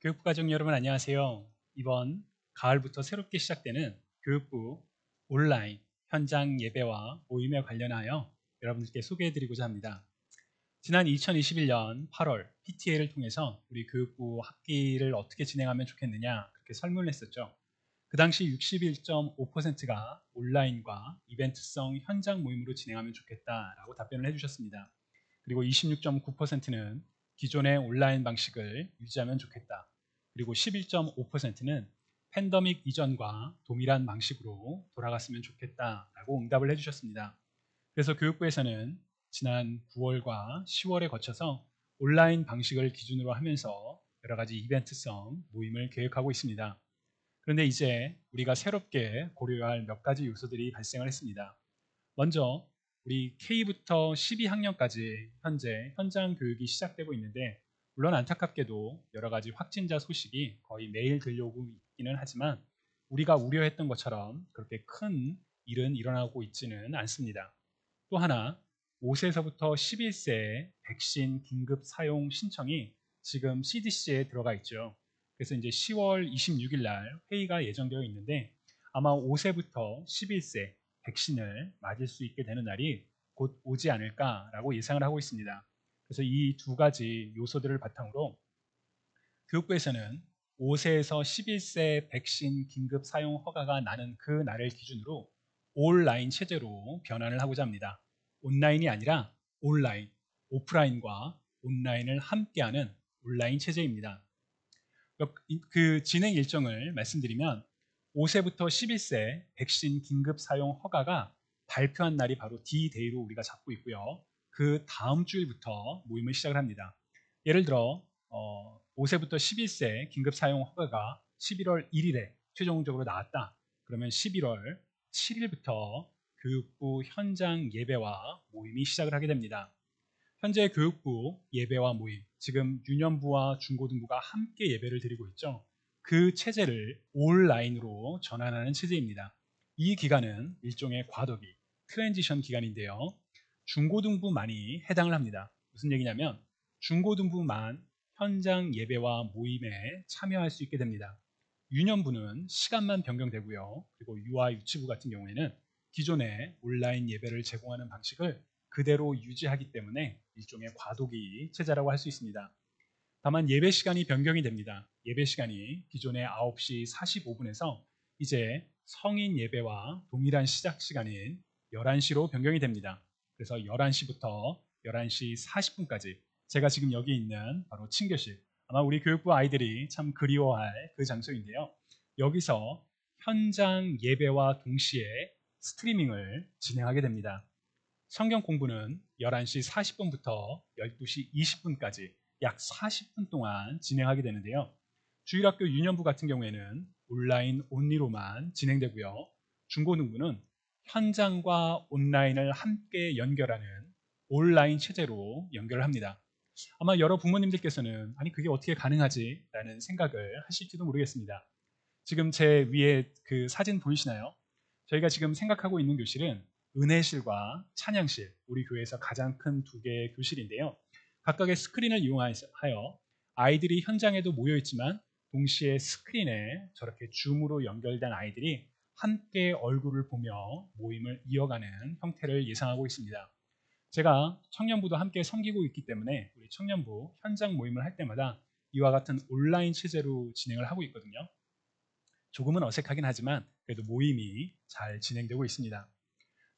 교육부 가족 여러분 안녕하세요. 이번 가을부터 새롭게 시작되는 교육부 온라인 현장 예배와 모임에 관련하여 여러분들께 소개해드리고자 합니다. 지난 2021년 8월 PTA를 통해서 우리 교육부 학기를 어떻게 진행하면 좋겠느냐 그렇게 설문을 했었죠. 그 당시 61.5%가 온라인과 이벤트성 현장 모임으로 진행하면 좋겠다라고 답변을 해주셨습니다. 그리고 26.9%는 기존의 온라인 방식을 유지하면 좋겠다. 그리고 11.5%는 팬데믹 이전과 동일한 방식으로 돌아갔으면 좋겠다라고 응답을 해주셨습니다. 그래서 교육부에서는 지난 9월과 10월에 거쳐서 온라인 방식을 기준으로 하면서 여러 가지 이벤트성 모임을 계획하고 있습니다. 그런데 이제 우리가 새롭게 고려해야 할 몇 가지 요소들이 발생을 했습니다. 먼저 우리 K부터 12학년까지 현재 현장 교육이 시작되고 있는데 물론 안타깝게도 여러 가지 확진자 소식이 거의 매일 들려오고 있기는 하지만 우리가 우려했던 것처럼 그렇게 큰 일은 일어나고 있지는 않습니다. 또 하나 5세에서부터 11세 백신 긴급 사용 신청이 지금 CDC에 들어가 있죠. 그래서 이제 10월 26일 날 회의가 예정되어 있는데 아마 5세부터 11세 백신을 맞을 수 있게 되는 날이 곧 오지 않을까라고 예상을 하고 있습니다. 그래서 이 두 가지 요소들을 바탕으로 교육부에서는 5세에서 11세 백신 긴급 사용 허가가 나는 그 날을 기준으로 온라인 체제로 변환을 하고자 합니다. 온라인이 아니라 온라인, 오프라인과 온라인을 함께하는 온라인 체제입니다. 그 진행 일정을 말씀드리면 5세부터 11세 백신 긴급 사용 허가가 발표한 날이 바로 D-Day로 우리가 잡고 있고요. 그 다음 주일부터 모임을 시작을 합니다. 예를 들어 5세부터 11세 긴급 사용 허가가 11월 1일에 최종적으로 나왔다. 그러면 11월 7일부터 교육부 현장 예배와 모임이 시작을 하게 됩니다. 현재 교육부 예배와 모임, 지금 유년부와 중고등부가 함께 예배를 드리고 있죠. 그 체제를 온라인으로 전환하는 체제입니다. 이 기간은 일종의 과도기, 트랜지션 기간인데요. 중고등부만이 해당을 합니다. 무슨 얘기냐면 중고등부만 현장 예배와 모임에 참여할 수 있게 됩니다. 유년부는 시간만 변경되고요. 그리고 유아 유치부 같은 경우에는 기존의 온라인 예배를 제공하는 방식을 그대로 유지하기 때문에 일종의 과도기 체제라고 할 수 있습니다. 다만 예배 시간이 변경이 됩니다. 예배 시간이 기존의 9시 45분에서 이제 성인 예배와 동일한 시작 시간인 11시로 변경이 됩니다. 그래서 11시부터 11시 40분까지 제가 지금 여기 있는 바로 친교실, 아마 우리 교육부 아이들이 참 그리워할 그 장소인데요. 여기서 현장 예배와 동시에 스트리밍을 진행하게 됩니다. 성경 공부는 11시 40분부터 12시 20분까지 약 40분 동안 진행하게 되는데요. 주일학교 유년부 같은 경우에는 온라인 온리로만 진행되고요. 중고등부는 현장과 온라인을 함께 연결하는 온라인 체제로 연결을 합니다. 아마 여러 부모님들께서는 아니 그게 어떻게 가능하지? 라는 생각을 하실지도 모르겠습니다. 지금 제 위에 그 사진 보이시나요? 저희가 지금 생각하고 있는 교실은 은혜실과 찬양실, 우리 교회에서 가장 큰 두 개의 교실인데요. 각각의 스크린을 이용하여 아이들이 현장에도 모여 있지만 동시에 스크린에 저렇게 줌으로 연결된 아이들이 함께 얼굴을 보며 모임을 이어가는 형태를 예상하고 있습니다. 제가 청년부도 함께 섬기고 있기 때문에 우리 청년부 현장 모임을 할 때마다 이와 같은 온라인 체제로 진행을 하고 있거든요. 조금은 어색하긴 하지만 그래도 모임이 잘 진행되고 있습니다.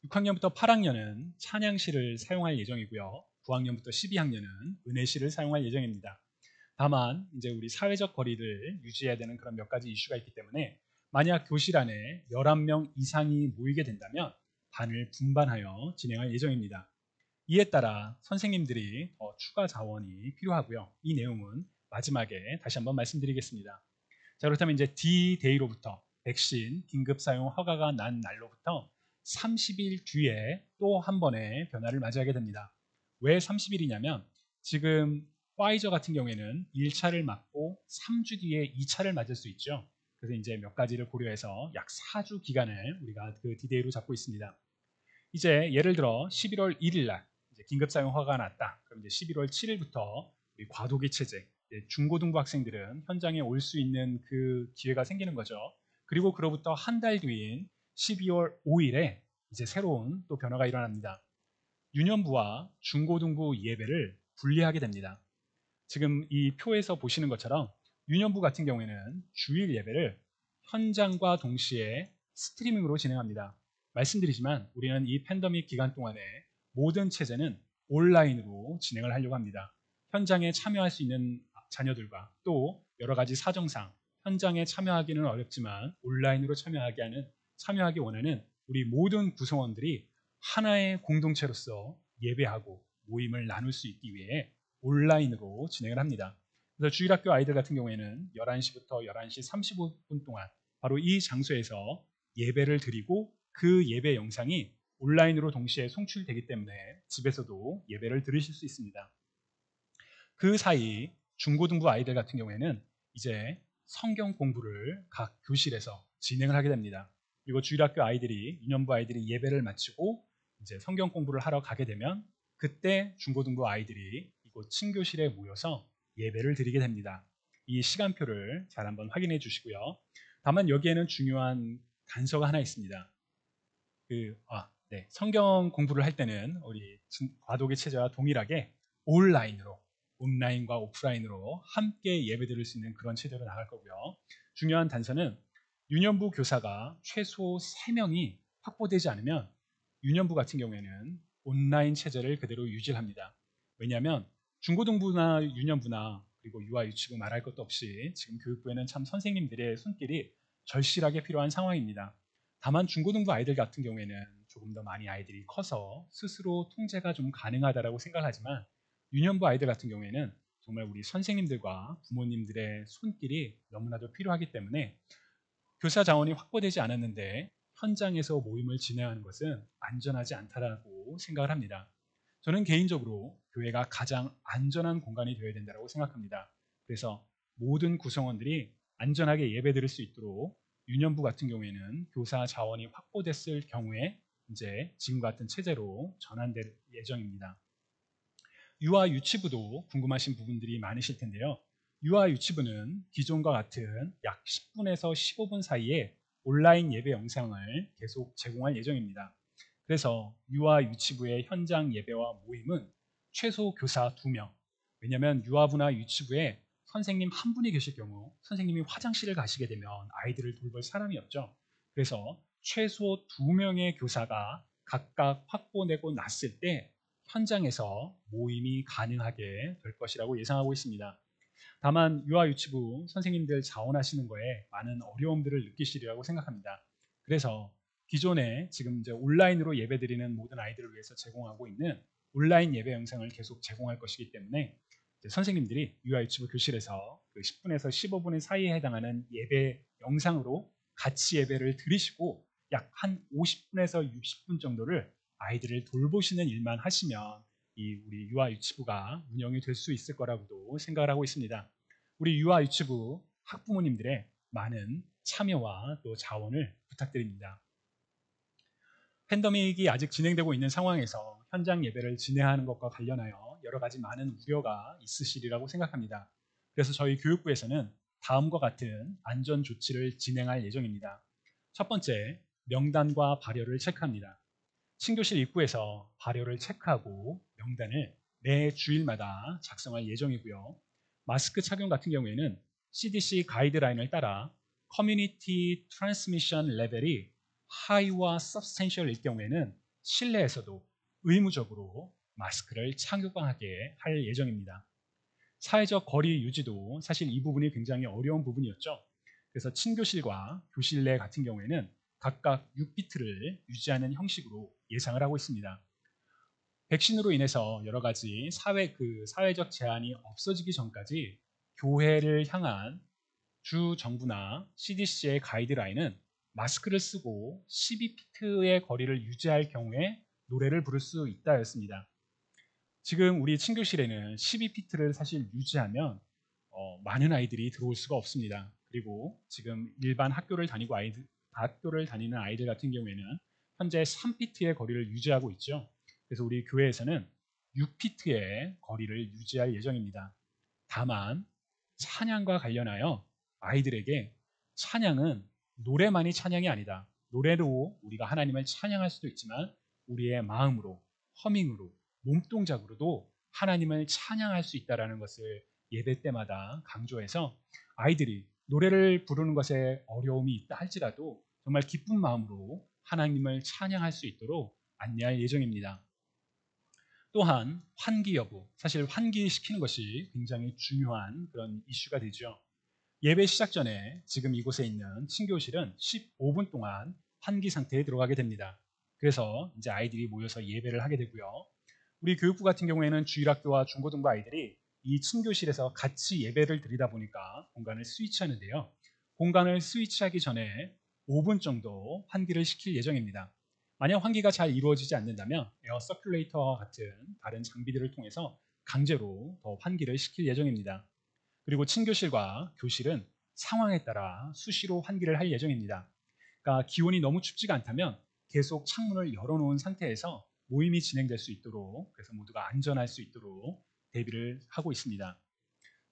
6학년부터 8학년은 찬양실을 사용할 예정이고요. 9학년부터 12학년은 은혜실을 사용할 예정입니다. 다만 이제 우리 사회적 거리를 유지해야 되는 그런 몇 가지 이슈가 있기 때문에 만약 교실 안에 11명 이상이 모이게 된다면 반을 분반하여 진행할 예정입니다. 이에 따라 선생님들이 더 추가 자원이 필요하고요. 이 내용은 마지막에 다시 한번 말씀드리겠습니다. 자, 그렇다면 이제 D-Day로부터 백신 긴급 사용 허가가 난 날로부터 30일 뒤에 또 한 번의 변화를 맞이하게 됩니다. 왜 30일이냐면 지금 파이저 같은 경우에는 1차를 맞고 3주 뒤에 2차를 맞을 수 있죠. 그래서 이제 몇 가지를 고려해서 약 4주 기간을 우리가 그 D-Day로 잡고 있습니다. 이제 예를 들어 11월 1일 날 긴급 사용 허가가 났다. 그럼 이제 11월 7일부터 우리 과도기 체제, 중고등부 학생들은 현장에 올 수 있는 그 기회가 생기는 거죠. 그리고 그로부터 한 달 뒤인 12월 5일에 이제 새로운 또 변화가 일어납니다. 유년부와 중고등부 예배를 분리하게 됩니다. 지금 이 표에서 보시는 것처럼 유년부 같은 경우에는 주일 예배를 현장과 동시에 스트리밍으로 진행합니다. 말씀드리지만 우리는 이 팬데믹 기간 동안에 모든 체제는 온라인으로 진행을 하려고 합니다. 현장에 참여할 수 있는 자녀들과 또 여러 가지 사정상 현장에 참여하기는 어렵지만 온라인으로 참여하기 원하는 우리 모든 구성원들이 하나의 공동체로서 예배하고 모임을 나눌 수 있기 위해 온라인으로 진행을 합니다. 그래서 주일학교 아이들 같은 경우에는 11시부터 11시 35분 동안 바로 이 장소에서 예배를 드리고 그 예배 영상이 온라인으로 동시에 송출되기 때문에 집에서도 예배를 들으실 수 있습니다. 그 사이 중고등부 아이들 같은 경우에는 이제 성경 공부를 각 교실에서 진행을 하게 됩니다. 그리고 주일학교 아이들이, 유년부 아이들이 예배를 마치고 이제 성경 공부를 하러 가게 되면 그때 중고등부 아이들이 이곳 친교실에 모여서 예배를 드리게 됩니다. 이 시간표를 잘 한번 확인해 주시고요. 다만 여기에는 중요한 단서가 하나 있습니다. 성경 공부를 할 때는 우리 과도기 체제와 동일하게 온라인과 오프라인으로 함께 예배 드릴 수 있는 그런 체제로 나갈 거고요. 중요한 단서는 유년부 교사가 최소 3명이 확보되지 않으면 유년부 같은 경우에는 온라인 체제를 그대로 유지합니다. 왜냐하면 중고등부나 유년부나 그리고 유아 유치부 말할 것도 없이 지금 교육부에는 참 선생님들의 손길이 절실하게 필요한 상황입니다. 다만 중고등부 아이들 같은 경우에는 조금 더 많이 아이들이 커서 스스로 통제가 좀 가능하다고 생각하지만 유년부 아이들 같은 경우에는 정말 우리 선생님들과 부모님들의 손길이 너무나도 필요하기 때문에 교사 자원이 확보되지 않았는데 현장에서 모임을 진행하는 것은 안전하지 않다고 생각을 합니다. 저는 개인적으로 교회가 가장 안전한 공간이 되어야 된다고 생각합니다. 그래서 모든 구성원들이 안전하게 예배 드릴 수 있도록 유년부 같은 경우에는 교사 자원이 확보됐을 경우에 이제 지금 같은 체제로 전환될 예정입니다. 유아 유치부도 궁금하신 부분들이 많으실 텐데요. 유아 유치부는 기존과 같은 약 10분에서 15분 사이에 온라인 예배 영상을 계속 제공할 예정입니다. 그래서 유아 유치부의 현장 예배와 모임은 최소 교사 2명, 왜냐하면 유아부나 유치부에 선생님 한 분이 계실 경우 선생님이 화장실을 가시게 되면 아이들을 돌볼 사람이 없죠. 그래서 최소 2명의 교사가 각각 확보되고 났을 때 현장에서 모임이 가능하게 될 것이라고 예상하고 있습니다. 다만 유아 유치부 선생님들 자원하시는 거에 많은 어려움들을 느끼시리라고 생각합니다. 그래서 기존에 지금 이제 온라인으로 예배드리는 모든 아이들을 위해서 제공하고 있는 온라인 예배 영상을 계속 제공할 것이기 때문에 선생님들이 유아 유치부 교실에서 그 10분에서 15분 사이에 해당하는 예배 영상으로 같이 예배를 드리시고 약 한 50분에서 60분 정도를 아이들을 돌보시는 일만 하시면 우리 유아 유치부가 운영이 될 수 있을 거라고도 생각을 하고 있습니다. 우리 유아 유치부 학부모님들의 많은 참여와 또 자원을 부탁드립니다. 팬데믹이 아직 진행되고 있는 상황에서 현장 예배를 진행하는 것과 관련하여 여러 가지 많은 우려가 있으시리라고 생각합니다. 그래서 저희 교육부에서는 다음과 같은 안전 조치를 진행할 예정입니다. 첫 번째, 명단과 발열을 체크합니다. 친교실 입구에서 발열을 체크하고 명단을 매 주일마다 작성할 예정이고요. 마스크 착용 같은 경우에는 CDC 가이드라인을 따라 커뮤니티 트랜스미션 레벨이 하이와 서브스텐셜일 경우에는 실내에서도 의무적으로 마스크를 착용하게 할 예정입니다. 사회적 거리 유지도 사실 이 부분이 굉장히 어려운 부분이었죠. 그래서 친교실과 교실 내 같은 경우에는 각각 6피트를 유지하는 형식으로 예상을 하고 있습니다. 백신으로 인해서 여러 가지 사회적 제한이 없어지기 전까지 교회를 향한 주 정부나 CDC의 가이드라인은 마스크를 쓰고 12피트의 거리를 유지할 경우에 노래를 부를 수 있다였습니다. 지금 우리 친교실에는 12피트를 사실 유지하면 많은 아이들이 들어올 수가 없습니다. 그리고 지금 일반 학교를 다니는 아이들 같은 경우에는 현재 3피트의 거리를 유지하고 있죠. 그래서 우리 교회에서는 6피트의 거리를 유지할 예정입니다. 다만 찬양과 관련하여 아이들에게 찬양은 노래만이 찬양이 아니다. 노래로 우리가 하나님을 찬양할 수도 있지만 우리의 마음으로, 허밍으로, 몸동작으로도 하나님을 찬양할 수 있다는 것을 예배 때마다 강조해서 아이들이 노래를 부르는 것에 어려움이 있다 할지라도 정말 기쁜 마음으로 하나님을 찬양할 수 있도록 안내할 예정입니다. 또한 환기 여부, 사실 환기시키는 것이 굉장히 중요한 그런 이슈가 되죠. 예배 시작 전에 지금 이곳에 있는 친교실은 15분 동안 환기 상태에 들어가게 됩니다. 그래서 이제 아이들이 모여서 예배를 하게 되고요. 우리 교육부 같은 경우에는 주일학교와 중고등부 아이들이 이 친교실에서 같이 예배를 드리다 보니까 공간을 스위치하는데요. 공간을 스위치하기 전에 5분 정도 환기를 시킬 예정입니다. 만약 환기가 잘 이루어지지 않는다면 에어 서큘레이터와 같은 다른 장비들을 통해서 강제로 더 환기를 시킬 예정입니다. 그리고 친교실과 교실은 상황에 따라 수시로 환기를 할 예정입니다. 그러니까 기온이 너무 춥지가 않다면 계속 창문을 열어놓은 상태에서 모임이 진행될 수 있도록, 그래서 모두가 안전할 수 있도록 대비를 하고 있습니다.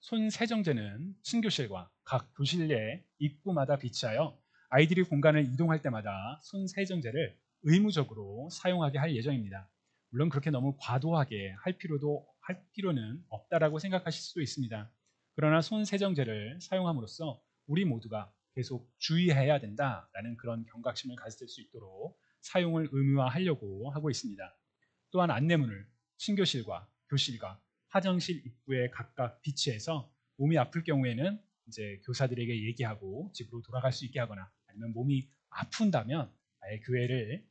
손 세정제는 친교실과 각 교실 내 입구마다 비치하여 아이들이 공간을 이동할 때마다 손 세정제를 의무적으로 사용하게 할 예정입니다. 물론 그렇게 너무 과도하게 할 필요는 없다라고 생각하실 수도 있습니다. 그러나 손 세정제를 사용함으로써 우리 모두가 계속 주의해야 된다라는 그런 경각심을 가질 수 있도록 사용을 의무화하려고 하고 있습니다. 또한 안내문을 친교실과 교실과 화장실 입구에 각각 비치해서 몸이 아플 경우에는 이제 교사들에게 얘기하고 집으로 돌아갈 수 있게 하거나 아니면 몸이 아픈다면 아예 교회를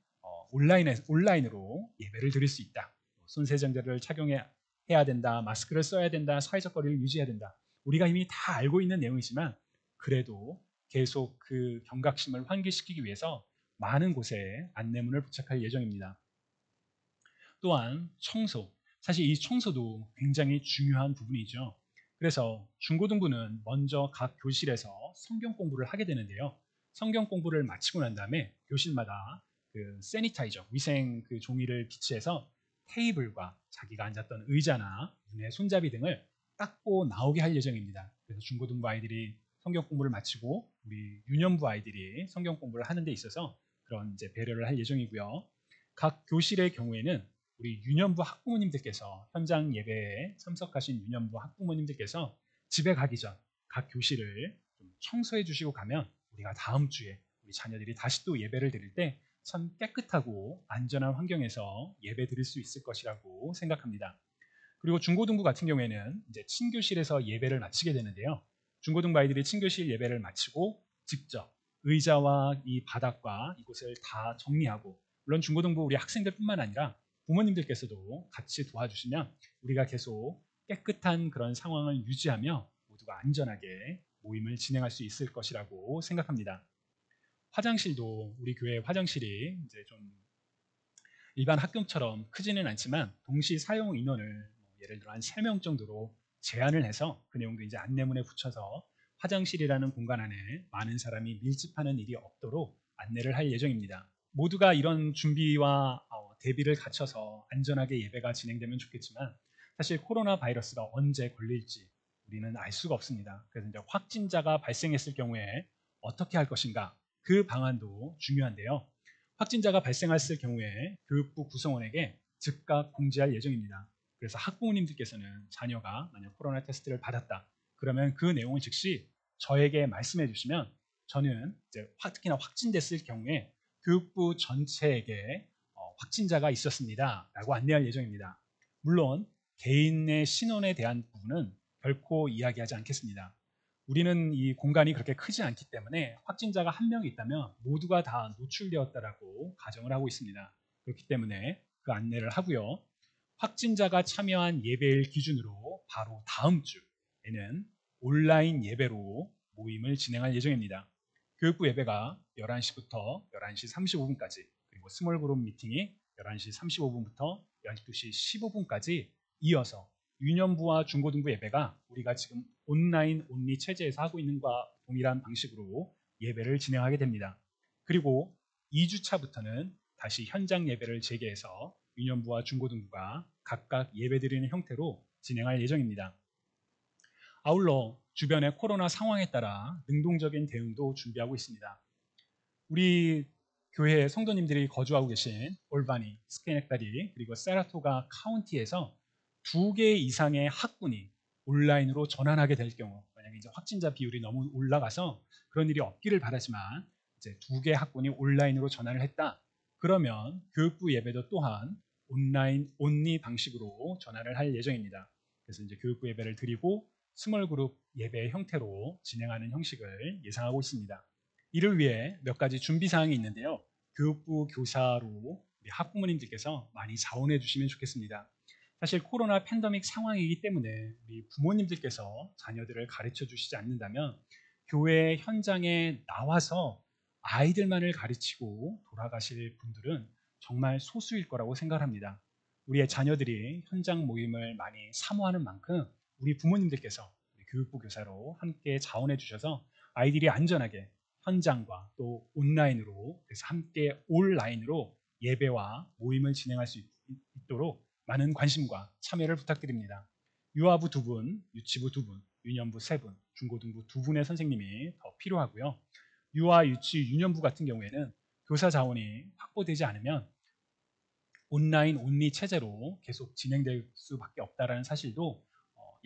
온라인으로 예배를 드릴 수 있다. 손세정제를 착용해야 된다. 마스크를 써야 된다. 사회적 거리를 유지해야 된다. 우리가 이미 다 알고 있는 내용이지만 그래도 계속 그 경각심을 환기시키기 위해서 많은 곳에 안내문을 부착할 예정입니다. 또한 청소, 사실 이 청소도 굉장히 중요한 부분이죠. 그래서 중고등부는 먼저 각 교실에서 성경 공부를 하게 되는데요. 성경 공부를 마치고 난 다음에 교실마다 그 세니타이저, 위생 그 종이를 비치해서 테이블과 자기가 앉았던 의자나 문의 손잡이 등을 닦고 나오게 할 예정입니다. 그래서 중고등부 아이들이 성경 공부를 마치고 우리 유년부 아이들이 성경 공부를 하는 데 있어서 그런 이제 배려를 할 예정이고요. 각 교실의 경우에는 우리 유년부 학부모님들께서 현장 예배에 참석하신 유년부 학부모님들께서 집에 가기 전 각 교실을 좀 청소해 주시고 가면 우리가 다음 주에 우리 자녀들이 다시 또 예배를 드릴 때 참 깨끗하고 안전한 환경에서 예배 드릴 수 있을 것이라고 생각합니다. 그리고 중고등부 같은 경우에는 이제 친교실에서 예배를 마치게 되는데요. 중고등부 아이들이 친교실 예배를 마치고 직접 의자와 이 바닥과 이곳을 다 정리하고, 물론 중고등부 우리 학생들뿐만 아니라 부모님들께서도 같이 도와주시면 우리가 계속 깨끗한 그런 상황을 유지하며 모두가 안전하게 모임을 진행할 수 있을 것이라고 생각합니다. 화장실도 우리 교회 화장실이 이제 좀 일반 학교처럼 크지는 않지만 동시 사용 인원을 예를 들어 한 3명 정도로 제한을 해서 그 내용도 이제 안내문에 붙여서 화장실이라는 공간 안에 많은 사람이 밀집하는 일이 없도록 안내를 할 예정입니다. 모두가 이런 준비와 대비를 갖춰서 안전하게 예배가 진행되면 좋겠지만 사실 코로나 바이러스가 언제 걸릴지 우리는 알 수가 없습니다. 그래서 이제 확진자가 발생했을 경우에 어떻게 할 것인가, 그 방안도 중요한데요. 확진자가 발생했을 경우에 교육부 구성원에게 즉각 공지할 예정입니다. 그래서 학부모님들께서는 자녀가 만약 코로나 테스트를 받았다 그러면 그 내용을 즉시 저에게 말씀해 주시면 저는 이제 특히나 확진됐을 경우에 교육부 전체에게 확진자가 있었습니다 라고 안내할 예정입니다. 물론 개인의 신원에 대한 부분은 결코 이야기하지 않겠습니다. 우리는 이 공간이 그렇게 크지 않기 때문에 확진자가 한 명 있다면 모두가 다 노출되었다라고 가정을 하고 있습니다. 그렇기 때문에 그 안내를 하고요. 확진자가 참여한 예배일 기준으로 바로 다음 주에는 온라인 예배로 모임을 진행할 예정입니다. 교육부 예배가 11시부터 11시 35분까지, 그리고 스몰 그룹 미팅이 11시 35분부터 12시 15분까지 이어서 유년부와 중고등부 예배가 우리가 지금 온라인 온리 체제에서 하고 있는 것과 동일한 방식으로 예배를 진행하게 됩니다. 그리고 2주차부터는 다시 현장 예배를 재개해서 유년부와 중고등부가 각각 예배드리는 형태로 진행할 예정입니다. 아울러 주변의 코로나 상황에 따라 능동적인 대응도 준비하고 있습니다. 우리 교회 성도님들이 거주하고 계신 올바니, 스케넥다리, 그리고 세라토가 카운티에서 2개 이상의 학군이 온라인으로 전환하게 될 경우, 만약에 이제 확진자 비율이 너무 올라가서 그런 일이 없기를 바라지만 이제 2개 학군이 온라인으로 전환을 했다. 그러면 교육부 예배도 또한 온라인 온리 방식으로 전환을 할 예정입니다. 그래서 이제 교육부 예배를 드리고 스몰 그룹 예배 형태로 진행하는 형식을 예상하고 있습니다. 이를 위해 몇 가지 준비 사항이 있는데요. 교육부 교사로 우리 학부모님들께서 많이 자원해 주시면 좋겠습니다. 사실 코로나 팬데믹 상황이기 때문에 우리 부모님들께서 자녀들을 가르쳐 주시지 않는다면 교회 현장에 나와서 아이들만을 가르치고 돌아가실 분들은 정말 소수일 거라고 생각합니다. 우리의 자녀들이 현장 모임을 많이 사모하는 만큼 우리 부모님들께서 우리 교육부 교사로 함께 자원해 주셔서 아이들이 안전하게 현장과 또 온라인으로, 그래서 함께 온라인으로 예배와 모임을 진행할 수 있도록 많은 관심과 참여를 부탁드립니다. 유아부 2분, 유치부 2분, 유년부 3분, 중고등부 2분의 선생님이 더 필요하고요. 유아, 유치, 유년부 같은 경우에는 교사 자원이 확보되지 않으면 온라인 온리 체제로 계속 진행될 수밖에 없다는 사실도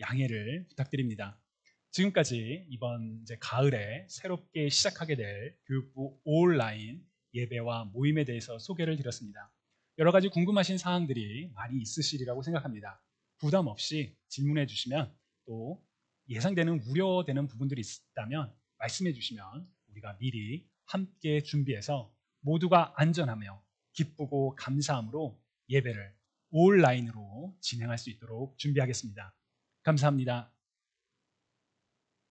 양해를 부탁드립니다. 지금까지 이번 이제 가을에 새롭게 시작하게 될 교육부 온라인 예배와 모임에 대해서 소개를 드렸습니다. 여러 가지 궁금하신 사항들이 많이 있으시리라고 생각합니다. 부담 없이 질문해 주시면, 또 예상되는 우려되는 부분들이 있다면 말씀해 주시면 우리가 미리 함께 준비해서 모두가 안전하며 기쁘고 감사함으로 예배를 온라인으로 진행할 수 있도록 준비하겠습니다. 감사합니다.